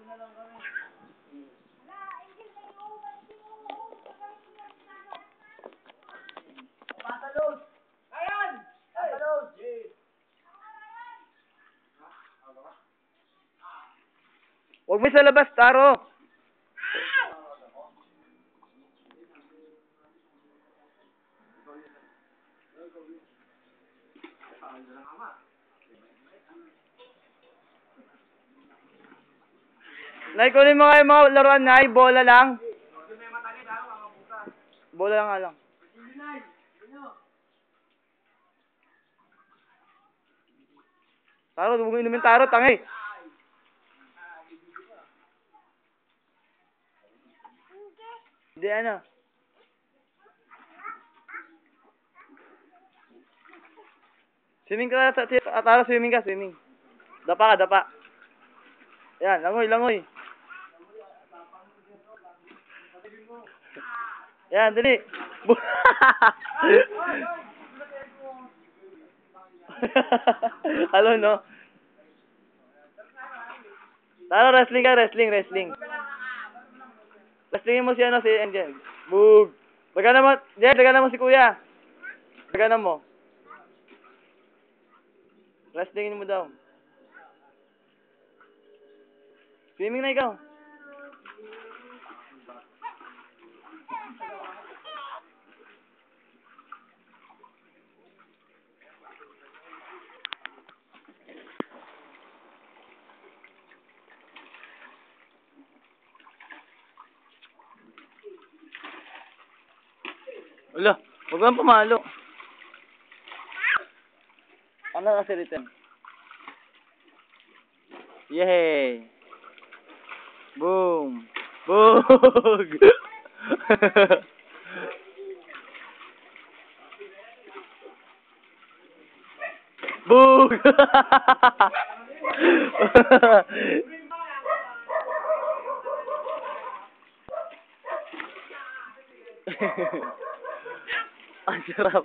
Patalon! Ayan! Patalon! Huwag mo sa labas, Taro. Nay, kunin mo kayo mga laruan, Nay. Bola lang. Bola lang nga lang. Taro, huwag mo inumin taro, tangi. Hindi, ano. Swimming ka, Taro, swimming ka, swimming. Dapa ka, dapa. Yan, langoy, langoy. Yan, dali. Halo, no? Taro, wrestling ka, wrestling, wrestling. Wrestlingin mo si ano, si Angel. Boog. Dagana mo, Jay, dagana mo si Kuya. Dagana mo. Wrestlingin mo daw. Swimming na ikaw. Wala, huwag kang pumalo. Ano kasi return? Yay! Boom! Boog! Boog! Ang sarap.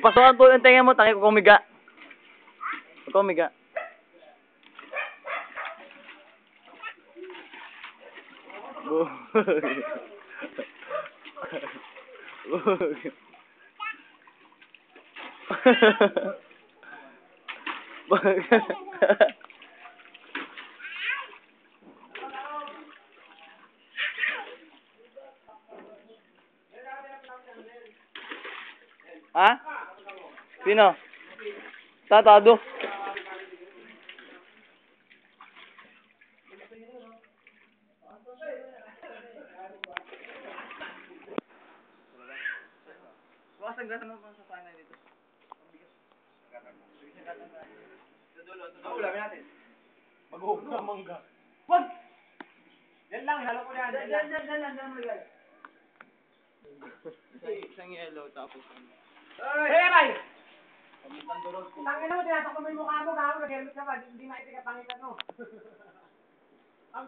Papasokan po yung tenga mo, tangi ko kumiga. Kumiga. Boog. Boog. Boog. Ha? Sino? Tatado. Bukas ang gata mo sa sana dito. Ulamin natin. Mag-uog na mangga. Wag! Yan lang, halo ko yan. Yan mo guys. Isang yellow tapos ano. Hey, Ray! Tangin mo, tinatakot mo yung mukha mo, gago, nag-helmet ka pa, hindi maipit ka pangitan mo. Ang